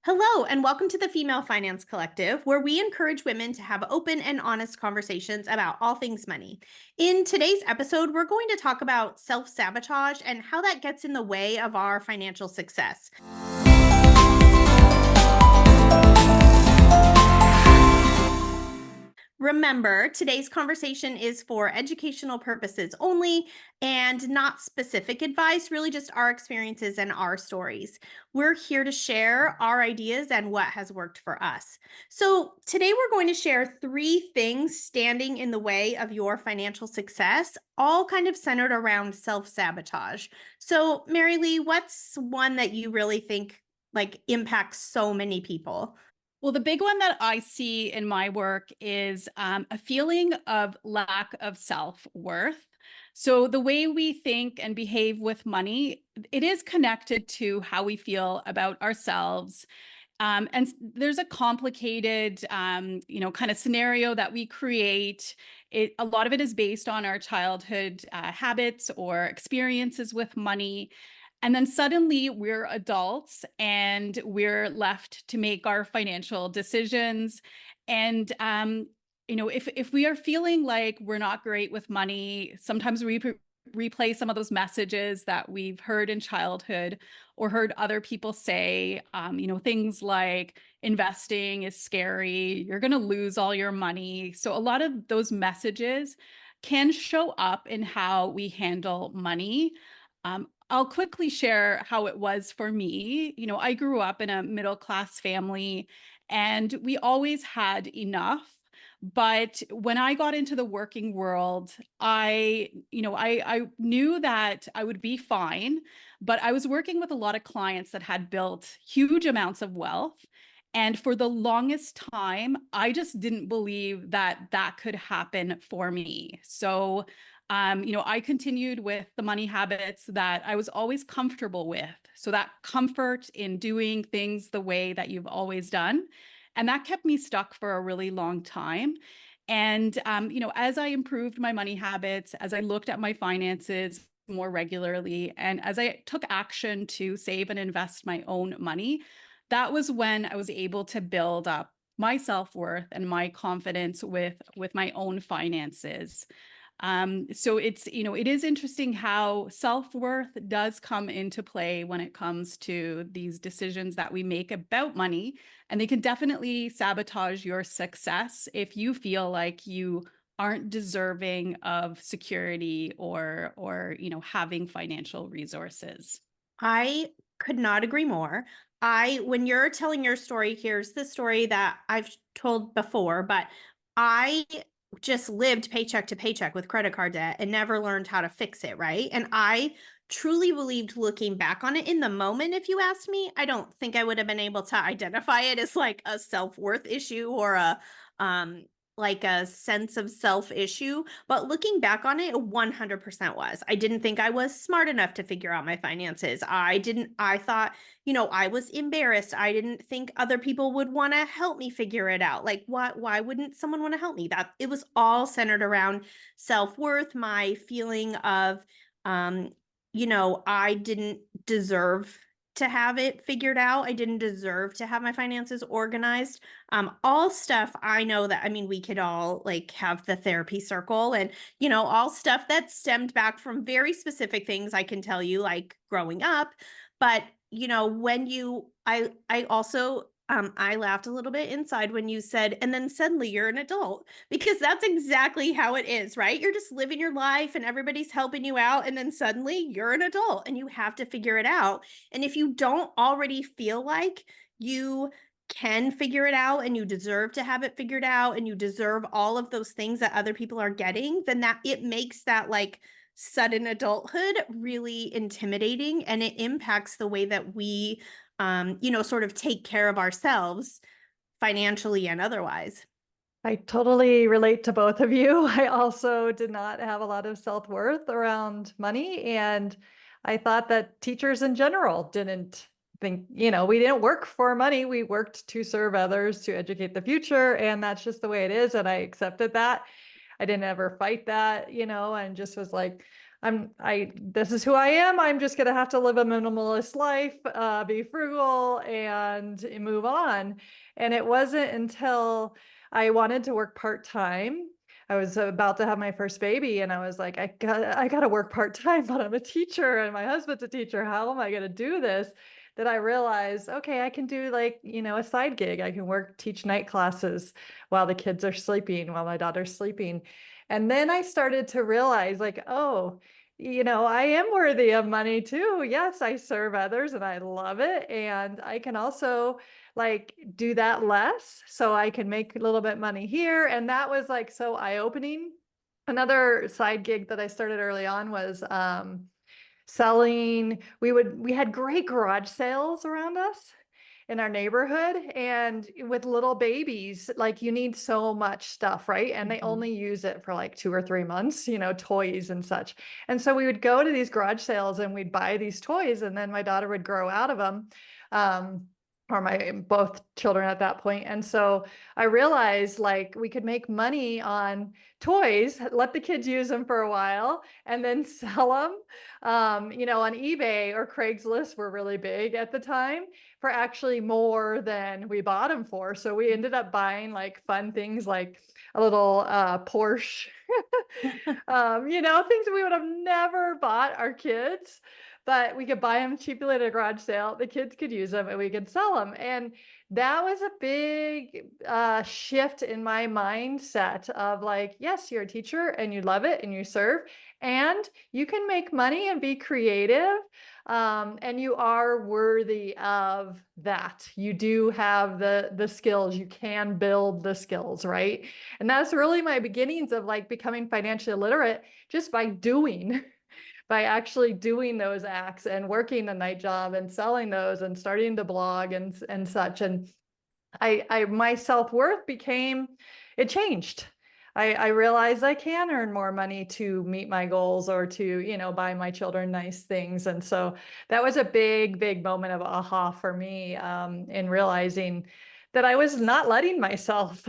Hello, and welcome to the Female Finance Collective, where we encourage women to have open and honest conversations about all things money. In today's episode, we're going to talk about self sabotage and how that gets in the way of our financial success. Remember, today's conversation is for educational purposes only and not specific advice, really just our experiences and our stories. We're here to share our ideas and what has worked for us. So, today we're going to share 3 things standing in the way of your financial success, all kind of centered around self sabotage. So, Mary Lee, what's one that you really think impacts so many people? Well, the big one that I see in my work is a feeling of lack of self-worth. So the way we think and behave with money, it is connected to how we feel about ourselves. There's a complicated, kind of scenario that we create. A lot of it is based on our childhood habits or experiences with money. And then suddenly we're adults and we're left to make our financial decisions. And if we are feeling like we're not great with money, sometimes we replay some of those messages that we've heard in childhood or heard other people say, things like investing is scary, you're going to lose all your money. So a lot of those messages can show up in how we handle money. I'll quickly share how it was for me. I grew up in a middle class family and we always had enough. But when I got into the working world, I knew that I would be fine, but I was working with a lot of clients that had built huge amounts of wealth. And for the longest time, I just didn't believe that that could happen for me. So I continued with the money habits that I was always comfortable with. So that comfort in doing things the way that you've always done. And that kept me stuck for a really long time. And, as I improved my money habits, as I looked at my finances more regularly, and as I took action to save and invest my own money, that was when I was able to build up my self-worth and my confidence with my own finances. So it is interesting how self-worth does come into play when it comes to these decisions that we make about money. And they can definitely sabotage your success if you feel like you aren't deserving of security or having financial resources. I could not agree more. When you're telling your story, here's the story that I've told before, but I just lived paycheck to paycheck with credit card debt and never learned how to fix it, right? And I truly believed, looking back on it in the moment, if you asked me, I don't think I would have been able to identify it as like a self-worth issue or um a sense of self issue. But looking back on it, 100% was. I didn't think I was smart enough to figure out my finances. I thought, I was embarrassed. I didn't think other people would want to help me figure it out. Like, why wouldn't someone want to help me? That it was all centered around self-worth, my feeling of, I didn't deserve to have it figured out. I didn't deserve to have my finances organized. All stuff I know that, I mean, we could all like have the therapy circle and, all stuff that stemmed back from very specific things I can tell you, like growing up. But, when I also, I laughed a little bit inside when you said, and then suddenly you're an adult, because that's exactly how it is, right? You're just living your life and everybody's helping you out. And then suddenly you're an adult and you have to figure it out. And if you don't already feel like you can figure it out and you deserve to have it figured out and you deserve all of those things that other people are getting, then that it makes that like sudden adulthood really intimidating, and it impacts the way that we sort of take care of ourselves financially and otherwise. I totally relate to both of you. I also did not have a lot of self-worth around money. And I thought that teachers in general didn't think, we didn't work for money. We worked to serve others, to educate the future. And that's just the way it is. And I accepted that. I didn't ever fight that, and just was like, this is who I am. I'm just going to have to live a minimalist life, be frugal and move on. And it wasn't until I wanted to work part-time. I was about to have my first baby and I was like, I got to work part-time, but I'm a teacher and my husband's a teacher. How am I going to do this? That I realized, okay, I can do like, a side gig. I can teach night classes while the kids are sleeping, while my daughter's sleeping. And then I started to realize like, oh, I am worthy of money too. Yes, I serve others and I love it. And I can also like do that less so I can make a little bit money here. And that was like so eye-opening. Another side gig that I started early on was selling. We had great garage sales around us in our neighborhood, and with little babies, like you need so much stuff, right? And they only use it for like 2 or 3 months, toys and such. And so we would go to these garage sales and we'd buy these toys, and then my daughter would grow out of them. Or my both children at that point. And so I realized like we could make money on toys, let the kids use them for a while and then sell them. On eBay or Craigslist were really big at the time for actually more than we bought them for. So we ended up buying like fun things like a little Porsche, things we would have never bought our kids, but we could buy them cheaply at a garage sale. The kids could use them and we could sell them. And that was a big shift in my mindset of like, yes, you're a teacher and you love it and you serve and you can make money and be creative. And you are worthy of that. You do have the skills. You can build the skills, right? And that's really my beginnings of like becoming financially literate just by doing. By actually doing those acts and working a night job and selling those and starting to blog and such. And my self-worth it changed. I realized I can earn more money to meet my goals or to, buy my children nice things. And so that was a big, big moment of aha for me, in realizing that I was not letting myself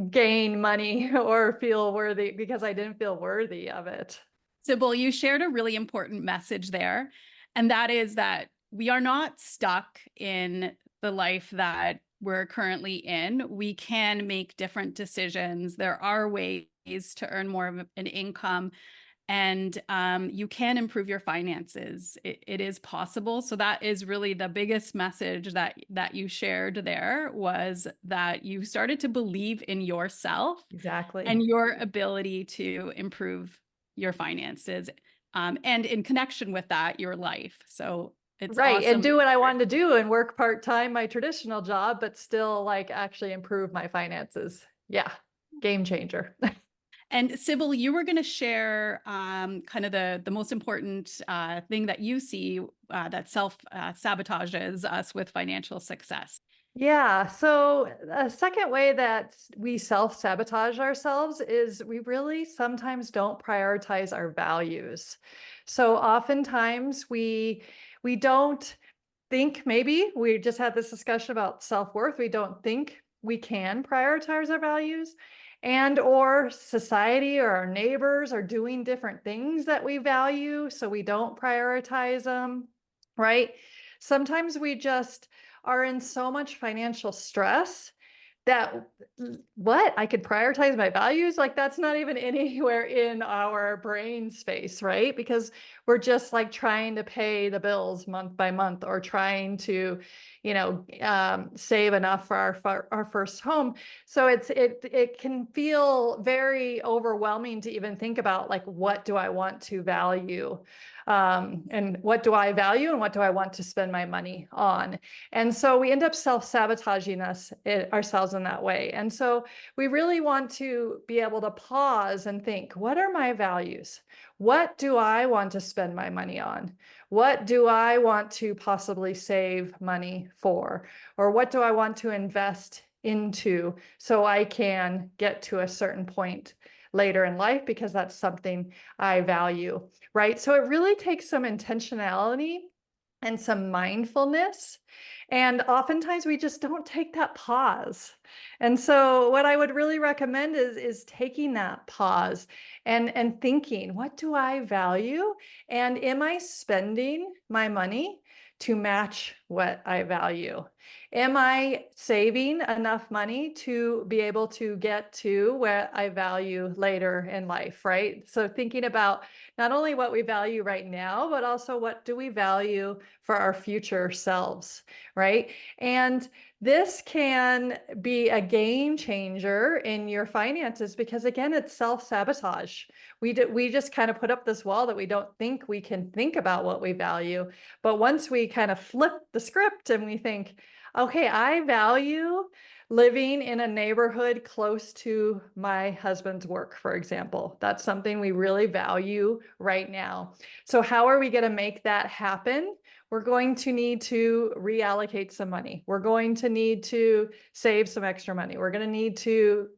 gain money or feel worthy because I didn't feel worthy of it. Sybil, you shared a really important message there, and that is that we are not stuck in the life that we're currently in. We can make different decisions. There are ways to earn more of an income, and you can improve your finances. It is possible. So that is really the biggest message that you shared there, was that you started to believe in yourself Exactly. and your ability to improve your finances, and in connection with that, your life. So it's right. awesome. And do what I wanted to do and work part-time, my traditional job, but still like actually improve my finances. Yeah. Game changer. And Sybil, you were going to share kind of the most important thing that you see that sabotages us with financial success. Yeah. So a second way that we self-sabotage ourselves is we really sometimes don't prioritize our values. So oftentimes we don't think, maybe we just had this discussion about self-worth. We don't think we can prioritize our values, and or society or our neighbors are doing different things that we value, so we don't prioritize them, right? Sometimes we just are in so much financial stress that what I could prioritize my values, like that's not even anywhere in our brain space, right? Because we're just like trying to pay the bills month by month or trying to save enough for our first home. So it can feel very overwhelming to even think about like, what do I want to value, and what do I value and what do I want to spend my money on? And so we end up self-sabotaging ourselves in that way. And so we really want to be able to pause and think, what are my values? What do I want to spend my money on? What do I want to possibly save money for? Or what do I want to invest into so I can get to a certain point later in life because that's something I value, right? So it really takes some intentionality and some mindfulness. And oftentimes we just don't take that pause. And so what I would really recommend is taking that pause and thinking, what do I value? And am I spending my money to match what I value? Am I saving enough money to be able to get to where I value later in life, right? So thinking about not only what we value right now, but also what do we value for our future selves, right? And this can be a game changer in your finances because again, it's self-sabotage. We just kind of put up this wall that we don't think we can think about what we value. But once we kind of flip the script and we think, okay, I value living in a neighborhood close to my husband's work, for example. That's something we really value right now. So how are we going to make that happen? We're going to need to reallocate some money. We're going to need to save some extra money. We're going to need to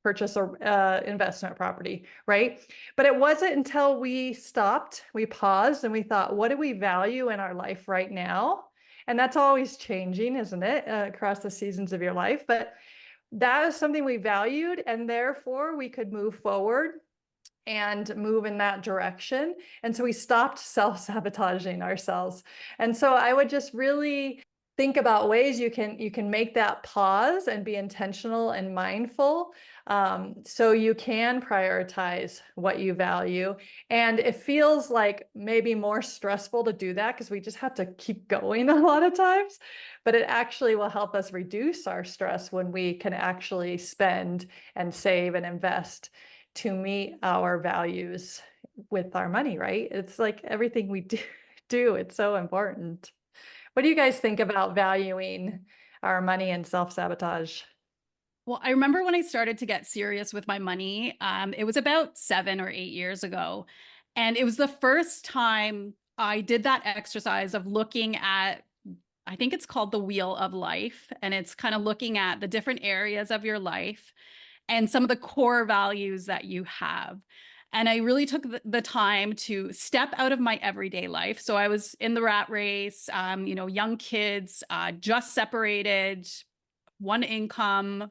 purchase a investment property, right? But it wasn't until we stopped, we paused, and we thought, what do we value in our life right now? And that's always changing, isn't it? Across the seasons of your life. But that is something we valued, and therefore we could move forward and move in that direction. And so we stopped self-sabotaging ourselves. And so I would just really think about ways you can make that pause and be intentional and mindful, so you can prioritize what you value. And it feels like maybe more stressful to do that because we just have to keep going a lot of times, but it actually will help us reduce our stress when we can actually spend and save and invest to meet our values with our money, right? It's like everything we do, it's so important. What do you guys think about valuing our money and self-sabotage? Well, I remember when I started to get serious with my money, it was about 7 or 8 years ago. And it was the first time I did that exercise of looking at, I think it's called the wheel of life. And it's kind of looking at the different areas of your life and some of the core values that you have. And I really took the time to step out of my everyday life. So I was in the rat race, young kids, just separated, one income,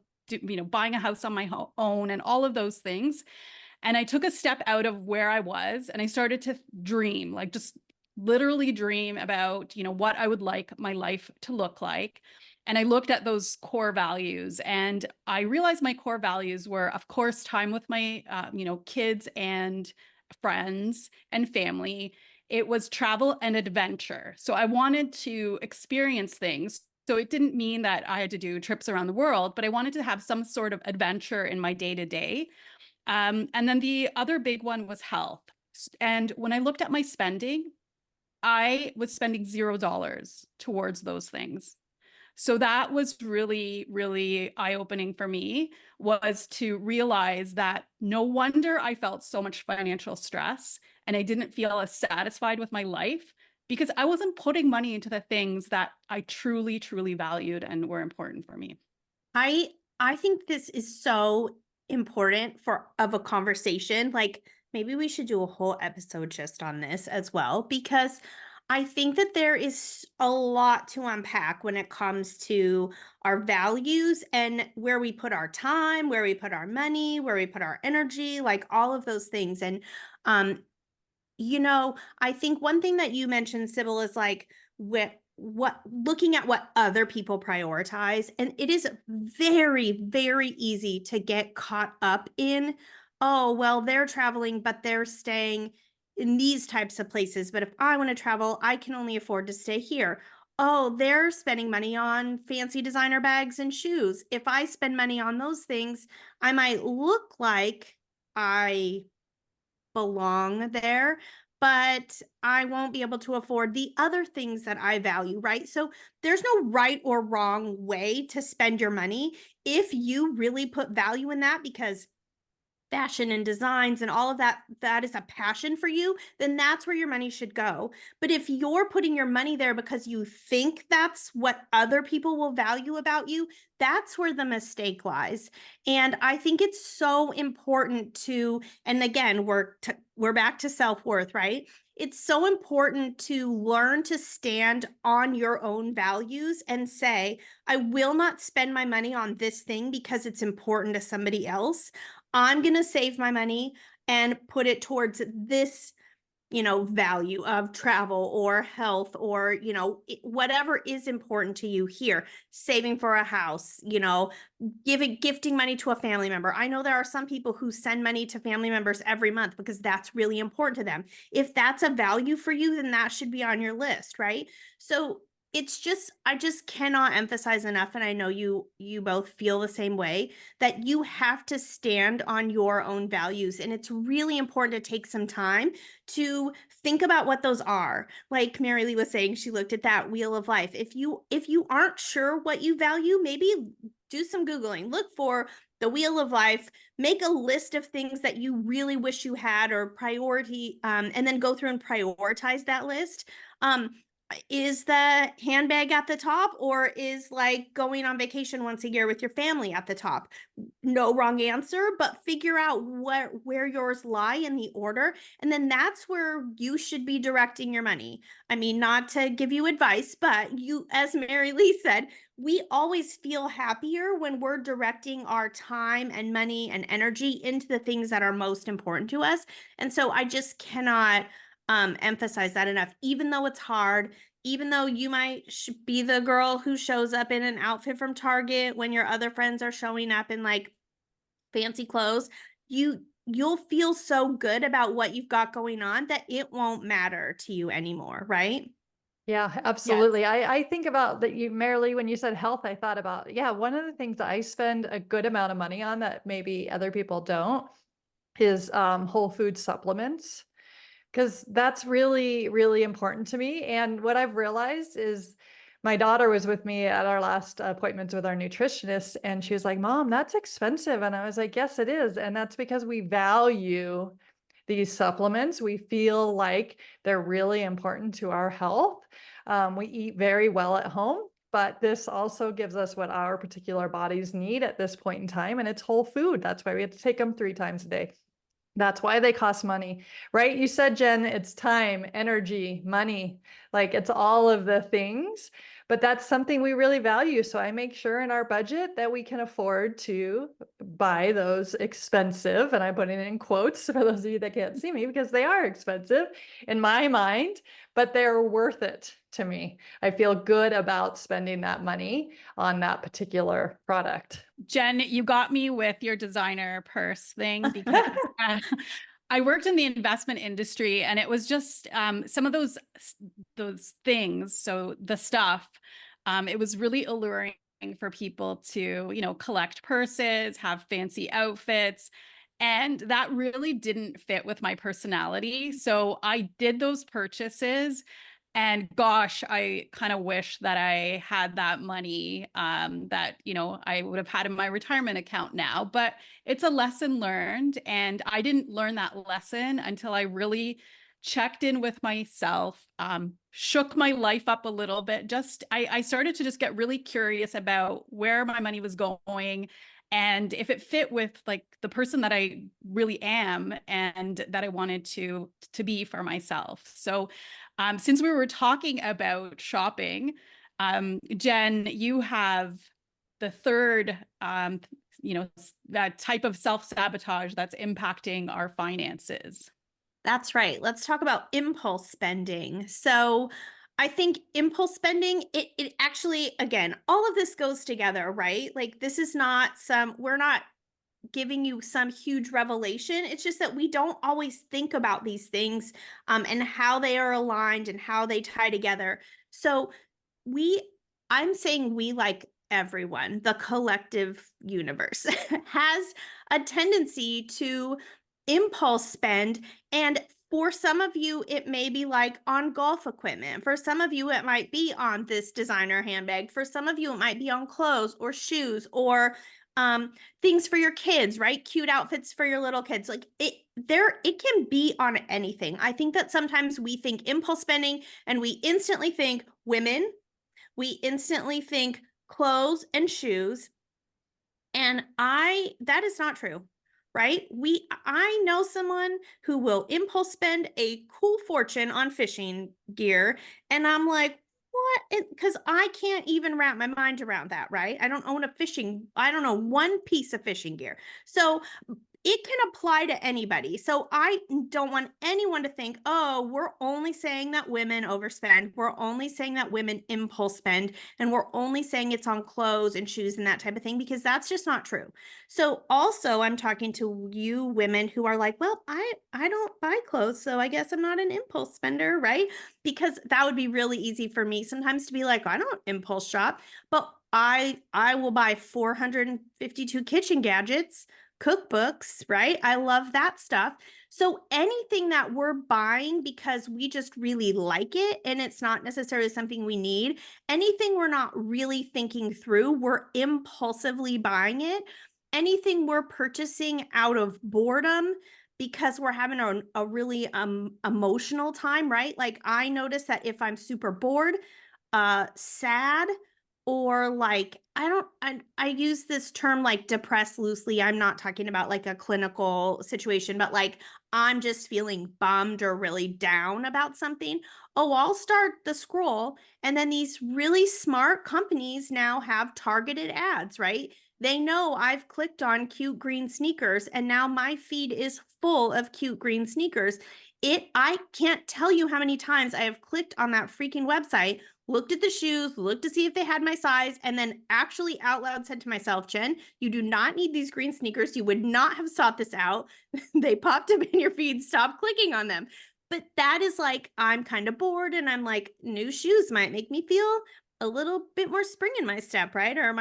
buying a house on my own and all of those things. And I took a step out of where I was and I started to dream, like just literally dream about, what I would like my life to look like. And I looked at those core values and I realized my core values were, of course, time with my, kids and friends and family. It was travel and adventure. So I wanted to experience things. So it didn't mean that I had to do trips around the world, but I wanted to have some sort of adventure in my day to day. And then the other big one was health. And when I looked at my spending, I was spending $0 towards those things. So that was really, really eye-opening for me, was to realize that no wonder I felt so much financial stress and I didn't feel as satisfied with my life because I wasn't putting money into the things that I truly, truly valued and were important for me. I I think this is so important for of a conversation. Like maybe we should do a whole episode just on this as well because I think that there is a lot to unpack when it comes to our values and where we put our time, where we put our money, where we put our energy, like all of those things. And um I think one thing that you mentioned, Sybil, is like what looking at what other people prioritize. And it is very, very easy to get caught up in, oh, well, they're traveling, but they're staying in these types of places. But if I want to travel, I can only afford to stay here. Oh, they're spending money on fancy designer bags and shoes. If I spend money on those things, I might look like I belong there, but I won't be able to afford the other things that I value, right? So there's no right or wrong way to spend your money if you really put value in that because fashion and designs and all of that, that is a passion for you, then that's where your money should go. But if you're putting your money there because you think that's what other people will value about you, that's where the mistake lies. And I think it's so important to, and again, we're back to self-worth, right? It's so important to learn to stand on your own values and say, I will not spend my money on this thing because it's important to somebody else. I'm going to save my money and put it towards this, value of travel or health or, whatever is important to you here, saving for a house, gifting money to a family member. I know there are some people who send money to family members every month because that's really important to them. If that's a value for you, then that should be on your list, right? So I just cannot emphasize enough, and I know you both feel the same way, that you have to stand on your own values. And it's really important to take some time to think about what those are. Like Mary Lee was saying, she looked at that wheel of life. If you aren't sure what you value, maybe do some Googling, look for the wheel of life, make a list of things that you really wish you had or priority, and then go through and prioritize that list. Is the handbag at the top, or is like going on vacation once a year with your family at the top? No wrong answer, but figure out where yours lie in the order, and then that's where you should be directing your money. I mean, not to give you advice, but you, as Mary Lee said, we always feel happier when we're directing our time and money and energy into the things that are most important to us. And so I just cannot emphasize that enough. Even though it's hard, even though you might be the girl who shows up in an outfit from Target when your other friends are showing up in like fancy clothes, you'll feel so good about what you've got going on that it won't matter to you anymore, right? Yeah, Yes. absolutely. I think about that you, Marilee, when you said health, I thought about, yeah, one of the things that I spend a good amount of money on that maybe other people don't is whole food supplements. Because that's really, really important to me. And what I've realized is my daughter was with me at our last appointments with our nutritionist, and she was like, Mom, that's expensive. And I was like, yes, it is. And that's because we value these supplements. We feel like they're really important to our health. We eat very well at home, but this also gives us what our particular bodies need at this point in time. And it's whole food. That's why we have to take them 3 times a day. That's why they cost money, right? You said, Jen, it's time, energy, money, like it's all of the things, but that's something we really value. So I make sure in our budget that we can afford to buy those expensive, and I'm putting it in quotes for those of you that can't see me because they are expensive in my mind, but they're worth it to me. I feel good about spending that money on that particular product. Jen, you got me with your designer purse thing because I worked in the investment industry, and it was just some of those things. So the stuff, it was really alluring for people to, collect purses, have fancy outfits. And that really didn't fit with my personality. So I did those purchases. And gosh, I kind of wish that I had that money that, I would have had in my retirement account now. But it's a lesson learned. And I didn't learn that lesson until I really checked in with myself, shook my life up a little bit. I started to just get really curious about where my money was going and if it fit with like the person that I really am and that I wanted to be for myself. So since we were talking about shopping, Jen, you have the third, that type of self-sabotage that's impacting our finances. That's right. Let's talk about impulse spending. So I think impulse spending, it actually, again, all of this goes together, right? Like this is not we're not giving you some huge revelation. It's just that we don't always think about these things, and how they are aligned and how they tie together. So I'm saying we, like everyone, the collective universe has a tendency to impulse spend. And for some of you, it may be like on golf equipment. For some of you, it might be on this designer handbag. For some of you, it might be on clothes or shoes or Things for your kids, right? Cute outfits for your little kids. Like it can be on anything. I think that sometimes we think impulse spending and we instantly think women, we instantly think clothes and shoes. And that is not true, right? I know someone who will impulse spend a cool fortune on fishing gear. And I'm like, what? Because I can't even wrap my mind around that, right? I don't know one piece of fishing gear. So it can apply to anybody. So I don't want anyone to think, oh, we're only saying that women overspend. We're only saying that women impulse spend. And we're only saying it's on clothes and shoes and that type of thing, because that's just not true. So also I'm talking to you women who are like, well, I don't buy clothes, so I guess I'm not an impulse spender, right? Because that would be really easy for me sometimes to be like, I don't impulse shop, but I will buy 452 kitchen gadgets, cookbooks, right? I love that stuff. So anything that we're buying because we just really like it and it's not necessarily something we need, anything we're not really thinking through, we're impulsively buying it. Anything we're purchasing out of boredom because we're having a really emotional time, right? Like I notice that if I'm super bored, sad, or like I use this term like depressed loosely. I'm not talking about like a clinical situation, but like I'm just feeling bummed or really down about something. Oh, I'll start the scroll, and then these really smart companies now have targeted ads, right? They know I've clicked on cute green sneakers, and now my feed is full of cute green sneakers. I can't tell you how many times I have clicked on that freaking website, looked at the shoes, looked to see if they had my size, and then actually out loud said to myself, Jen, you do not need these green sneakers. You would not have sought this out. They popped up in your feed. Stop clicking on them. But that is like, I'm kind of bored and I'm like, new shoes might make me feel a little bit more spring in my step, right? Or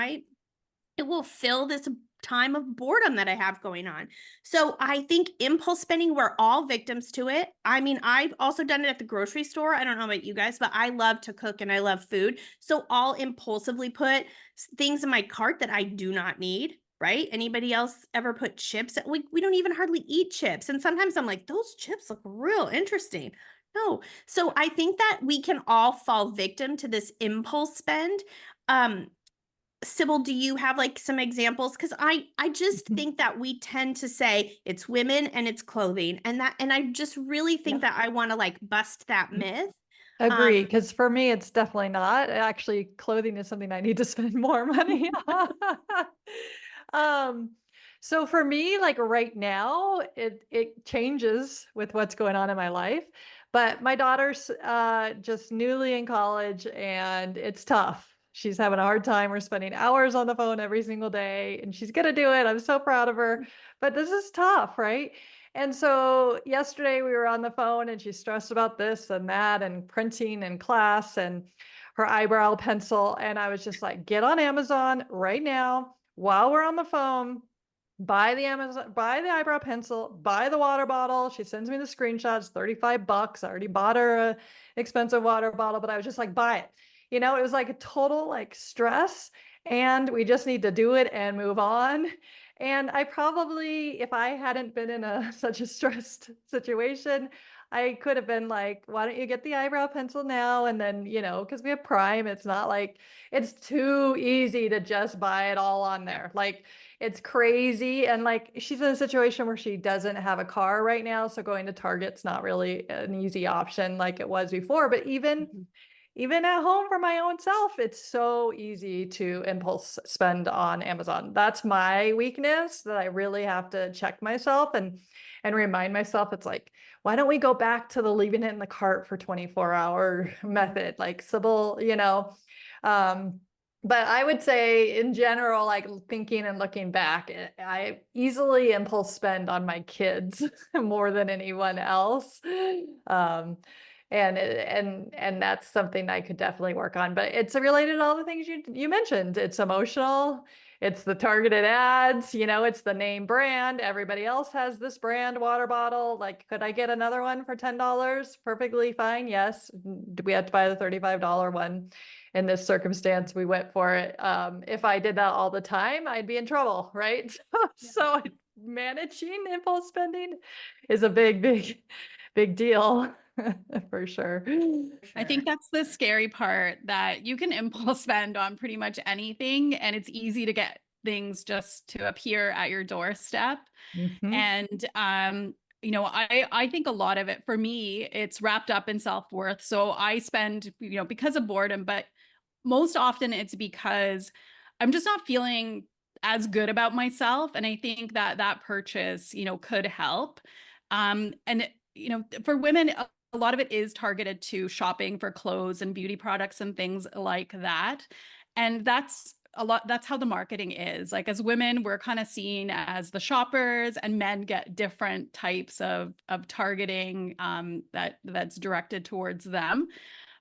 it will fill this time of boredom that I have going on. So I think impulse spending, we're all victims to it. I mean, I've also done it at the grocery store. I don't know about you guys, but I love to cook and I love food. So I'll impulsively put things in my cart that I do not need. Right? Anybody else ever put chips? We don't even hardly eat chips. And sometimes I'm like, those chips look real interesting. No. So I think that we can all fall victim to this impulse spend. Um, Sybil, do you have like some examples? Because I just think that we tend to say it's women and it's clothing, and I just really think Yeah. that I want to like bust that myth. Agree, because for me, it's definitely not. Actually, clothing is something I need to spend more money on. Um, so for me, like right now, it changes with what's going on in my life. But my daughter's just newly in college, and it's tough. She's having a hard time. We're spending hours on the phone every single day, and she's gonna do it. I'm so proud of her. But this is tough, right? And so yesterday we were on the phone and she's stressed about this and that and printing and class and her eyebrow pencil. And I was just like, get on Amazon right now while we're on the phone, buy the Amazon, buy the eyebrow pencil, buy the water bottle. She sends me the screenshots, $35. I already bought her a expensive water bottle, but I was just like, buy it. You know, it was like a total like stress, and we just need to do it and move on. And I probably, if I hadn't been in such a stressed situation, I could have been like, why don't you get the eyebrow pencil now? And then, you know, because we have Prime, it's not like it's too easy to just buy it all on there. Like it's crazy. And like she's in a situation where she doesn't have a car right now. So going to Target's not really an easy option like it was before. But even at home for my own self, it's so easy to impulse spend on Amazon. That's my weakness that I really have to check myself and remind myself. It's like, why don't we go back to the leaving it in the cart for 24-hour method, like Sybil, you know? But I would say in general, like thinking and looking back, I easily impulse spend on my kids more than anyone else. And that's something I could definitely work on, but it's related to all the things you mentioned. It's emotional, It's the targeted ads, it's the name brand. Everybody else has this brand water bottle. Like, could I get another one for $10? Perfectly fine. Yes. We had to buy the $35 one. In this circumstance, we went for it. If I did that all the time, I'd be in trouble, right? So managing impulse spending is a big deal for sure. I think that's the scary part, that you can impulse spend on pretty much anything, and it's easy to get things just to appear at your doorstep. Mhm. And I think a lot of it for me, it's wrapped up in self-worth. So I spend, because of boredom, but most often it's because I'm just not feeling as good about myself. And I think that that purchase, could help. And for women, a lot of it is targeted to shopping for clothes and beauty products and things like that. And that's how the marketing is. Like, as women, we're kind of seen as the shoppers, and men get different types of targeting that's directed towards them.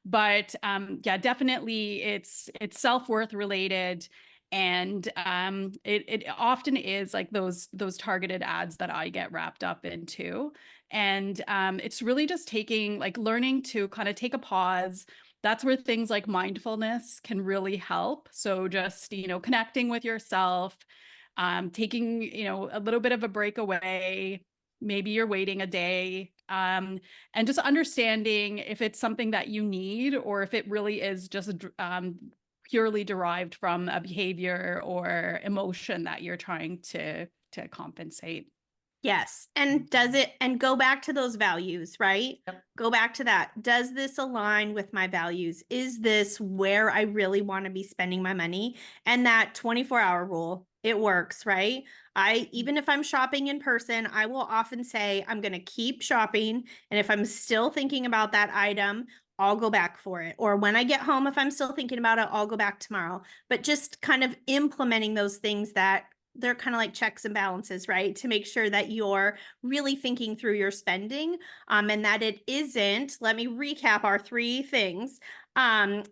But yeah, definitely it's self-worth related. And it often is like those targeted ads that I get wrapped up into. And it's really just learning to kind of take a pause. That's where things like mindfulness can really help. So just, connecting with yourself, taking, a little bit of a break away. Maybe you're waiting a day, and just understanding if it's something that you need, or if it really is just purely derived from a behavior or emotion that you're trying to compensate. Yes. And go back to those values, right? Yep. Go back to that. Does this align with my values? Is this where I really want to be spending my money? And that 24-hour rule, it works, right? Even if I'm shopping in person, I will often say, I'm going to keep shopping. And if I'm still thinking about that item, I'll go back for it. Or when I get home, if I'm still thinking about it, I'll go back tomorrow. But just kind of implementing those things that they're kind of like checks and balances, right? To make sure that you're really thinking through your spending, and that it isn't. Let me recap our 3 things.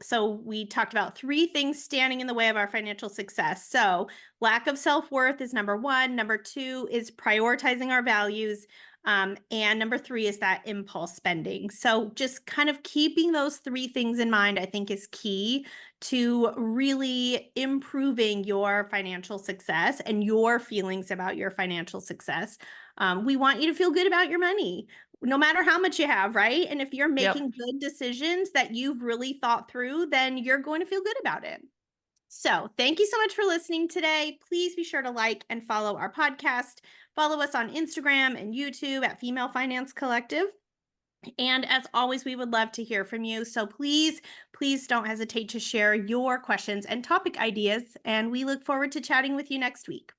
So we talked about 3 things standing in the way of our financial success. So lack of self-worth is number 1. Number 2 is prioritizing our values. And number 3 is that impulse spending. So just kind of keeping those 3 things in mind, I think, is key to really improving your financial success and your feelings about your financial success. We want you to feel good about your money, no matter how much you have, right? And if you're making good decisions that you've really thought through, then you're going to feel good about it. So thank you so much for listening today. Please be sure to like and follow our podcast. Follow us on Instagram and YouTube at Female Finance Collective. And as always, we would love to hear from you. So please don't hesitate to share your questions and topic ideas. And we look forward to chatting with you next week.